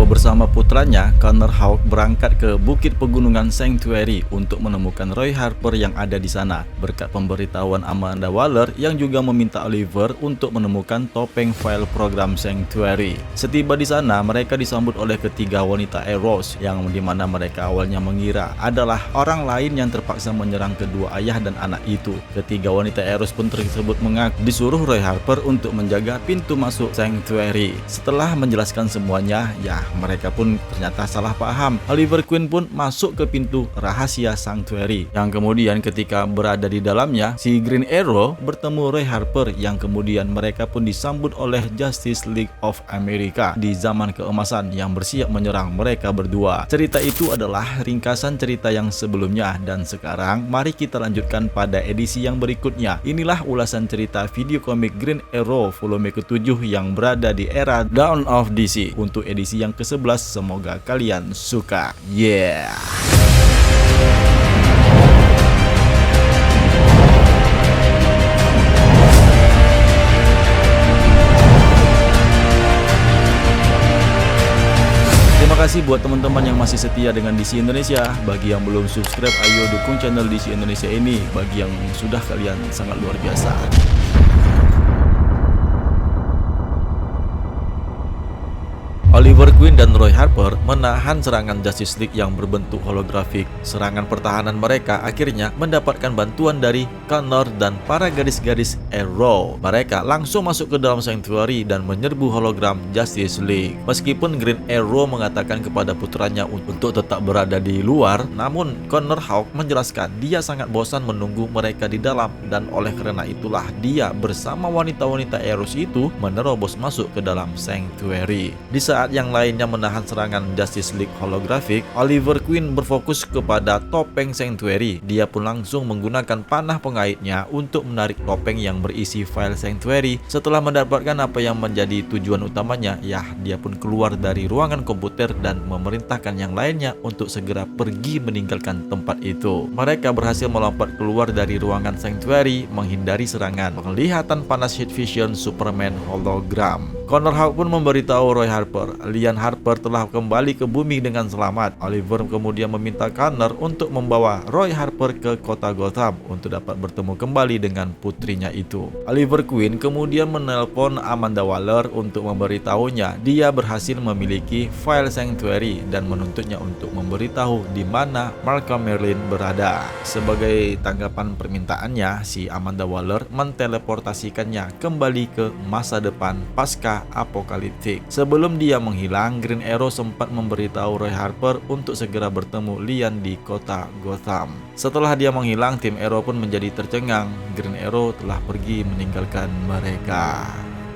bersama putranya, Connor Hawke berangkat ke Bukit Pegunungan Sanctuary untuk menemukan Roy Harper yang ada di sana. Berkat pemberitahuan Amanda Waller yang juga meminta Oliver untuk menemukan topeng file program Sanctuary. Setiba di sana, mereka disambut oleh ketiga wanita Eros yang dimana mereka awalnya mengira adalah orang lain yang terpaksa menyerang kedua ayah dan anak itu. Ketiga wanita Eros pun tersebut mengaku disuruh Roy Harper untuk menjaga pintu masuk Sanctuary. Setelah menjelaskan semuanya, ya mereka pun ternyata salah paham. Oliver Queen pun masuk ke pintu rahasia Sanctuary, yang kemudian ketika berada di dalamnya, si Green Arrow bertemu Roy Harper yang kemudian mereka pun disambut oleh Justice League of America di zaman keemasan yang bersiap menyerang mereka berdua. Cerita itu adalah ringkasan cerita yang sebelumnya, dan sekarang mari kita lanjutkan pada edisi yang berikutnya. Inilah ulasan cerita video komik Green Arrow volume ke-7 yang berada di era Dawn of DC. Untuk edisi yang ke-11, semoga kalian suka. Yeah. Terima kasih buat teman-teman yang masih setia dengan DC Indonesia. Bagi yang belum subscribe, ayo dukung channel DC Indonesia ini. Bagi yang sudah, kalian sangat luar biasa. Oliver Queen dan Roy Harper menahan serangan Justice League yang berbentuk holografik. Serangan pertahanan mereka akhirnya mendapatkan bantuan dari Connor dan para gadis-gadis Arrow. Mereka langsung masuk ke dalam Sanctuary dan menyerbu hologram Justice League. Meskipun Green Arrow mengatakan kepada putranya untuk tetap berada di luar, namun Connor Hawke menjelaskan dia sangat bosan menunggu mereka di dalam, dan oleh karena itulah dia bersama wanita-wanita Arrow itu menerobos masuk ke dalam Sanctuary. Di saat yang lainnya menahan serangan Justice League holografik, Oliver Queen berfokus kepada topeng Sanctuary. Dia pun langsung menggunakan panah pengaitnya untuk menarik topeng yang berisi file Sanctuary. Setelah mendapatkan apa yang menjadi tujuan utamanya, ya dia pun keluar dari ruangan komputer dan memerintahkan yang lainnya untuk segera pergi meninggalkan tempat itu. Mereka berhasil melompat keluar dari ruangan Sanctuary menghindari serangan penglihatan panas heat vision Superman hologram. Connor Hawke pun memberitahu Roy Harper, Lian Harper telah kembali ke bumi dengan selamat. Oliver kemudian meminta Connor untuk membawa Roy Harper ke kota Gotham untuk dapat bertemu kembali dengan putrinya itu. Oliver Queen kemudian menelpon Amanda Waller untuk memberitahunya dia berhasil memiliki file Sanctuary dan menuntutnya untuk memberitahu di mana Malcolm Merlyn berada. Sebagai tanggapan permintaannya, si Amanda Waller menteleportasikannya kembali ke masa depan pasca apokaliptik. Sebelum dia menghilang, Green Arrow sempat memberitahu Roy Harper untuk segera bertemu Lian di kota Gotham. Setelah dia menghilang, tim Arrow pun menjadi tercengang. Green Arrow telah pergi meninggalkan mereka.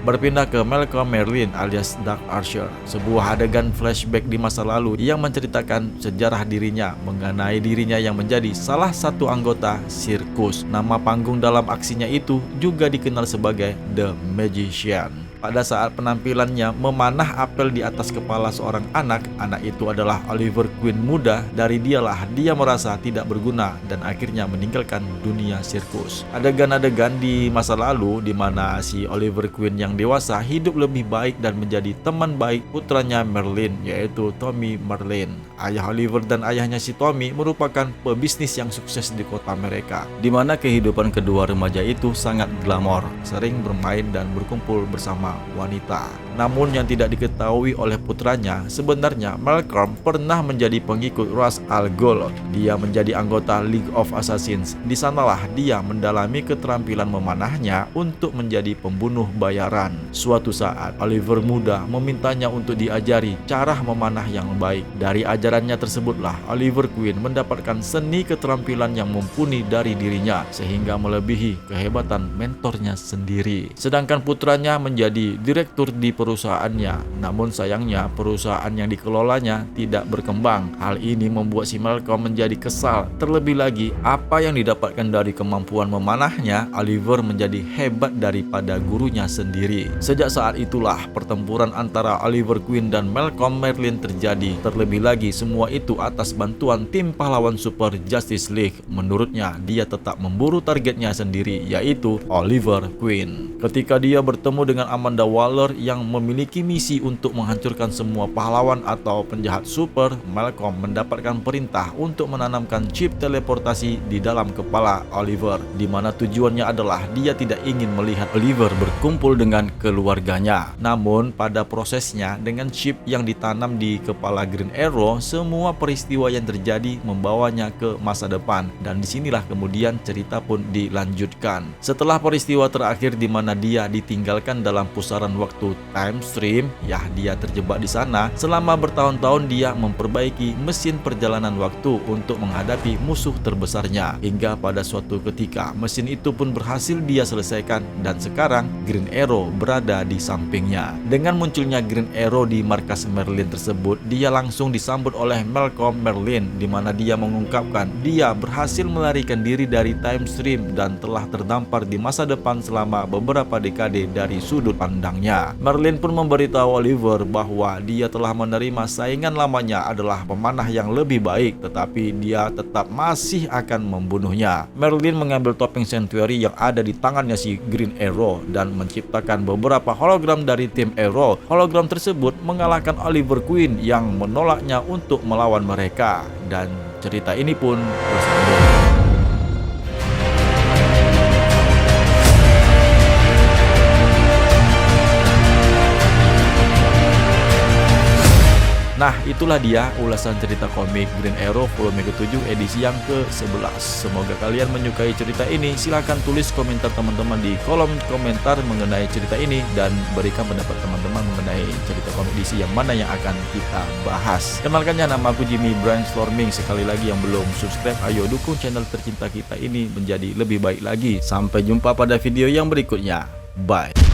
Berpindah ke Malcolm Merlyn alias Dark Archer, sebuah adegan flashback di masa lalu yang menceritakan sejarah dirinya mengenai dirinya yang menjadi salah satu anggota sirkus. Nama panggung dalam aksinya itu juga dikenal sebagai The Magician. Pada saat penampilannya memanah apel di atas kepala seorang anak itu adalah Oliver Queen muda. Dari dialah dia merasa tidak berguna dan akhirnya meninggalkan dunia sirkus. Adegan-adegan di masa lalu di mana si Oliver Queen yang dewasa hidup lebih baik dan menjadi teman baik putranya Merlyn, yaitu Tommy Merlyn. Ayah Oliver dan ayahnya si Tommy merupakan pebisnis yang sukses di kota mereka, di mana kehidupan kedua remaja itu sangat glamor, sering bermain dan berkumpul bersama wanita. Namun yang tidak diketahui oleh putranya, sebenarnya Malcolm pernah menjadi pengikut Ra's al Ghul. Dia menjadi anggota League of Assassins. Di sanalah dia mendalami keterampilan memanahnya untuk menjadi pembunuh bayaran. Suatu saat, Oliver muda memintanya untuk diajari cara memanah yang baik. Dari ajarannya tersebutlah Oliver Queen mendapatkan seni keterampilan yang mumpuni dari dirinya, sehingga melebihi kehebatan mentornya sendiri. Sedangkan putranya menjadi direktur di perusahaannya. Namun sayangnya perusahaan yang dikelolanya tidak berkembang. Hal ini membuat si Malcolm menjadi kesal. Terlebih lagi, apa yang didapatkan dari kemampuan memanahnya, Oliver menjadi hebat daripada gurunya sendiri. Sejak saat itulah pertempuran antara Oliver Queen dan Malcolm Merlyn terjadi. Terlebih lagi semua itu atas bantuan tim pahlawan Super Justice League. Menurutnya dia tetap memburu targetnya sendiri, yaitu Oliver Queen. Ketika dia bertemu dengan Amanda Waller yang memiliki misi untuk menghancurkan semua pahlawan atau penjahat super, Malcolm mendapatkan perintah untuk menanamkan chip teleportasi di dalam kepala Oliver, di mana tujuannya adalah dia tidak ingin melihat Oliver berkumpul dengan keluarganya. Namun pada prosesnya, dengan chip yang ditanam di kepala Green Arrow, semua peristiwa yang terjadi membawanya ke masa depan, dan disinilah kemudian cerita pun dilanjutkan. Setelah peristiwa terakhir di mana dia ditinggalkan dalam pusaran waktu time stream, ya dia terjebak di sana selama bertahun-tahun. Dia memperbaiki mesin perjalanan waktu untuk menghadapi musuh terbesarnya, hingga pada suatu ketika mesin itu pun berhasil dia selesaikan, dan sekarang Green Arrow berada di sampingnya. Dengan munculnya Green Arrow di markas Merlin tersebut, dia langsung disambut oleh Malcolm Merlin, di mana dia mengungkapkan dia berhasil melarikan diri dari time stream dan telah terdampar di masa depan selama beberapa dekade dari sudut pandangnya. Merlin pun memberitahu Oliver bahwa dia telah menerima saingan lamanya adalah pemanah yang lebih baik, tetapi dia tetap masih akan membunuhnya. Merlin mengambil topeng Sanctuary yang ada di tangannya si Green Arrow dan menciptakan beberapa hologram dari tim Arrow. Hologram tersebut mengalahkan Oliver Queen yang menolaknya untuk melawan mereka, dan cerita ini pun bersambung. Nah, itulah dia ulasan cerita komik Green Arrow volume ke-7 edisi yang ke-11. Semoga kalian menyukai cerita ini. Silahkan tulis komentar teman-teman di kolom komentar mengenai cerita ini, dan berikan pendapat teman-teman mengenai cerita komik DC yang mana yang akan kita bahas. Kenalkannya, nama aku Jimmy Brainstorming. Sekali lagi yang belum subscribe, ayo dukung channel tercinta kita ini menjadi lebih baik lagi. Sampai jumpa pada video yang berikutnya. Bye.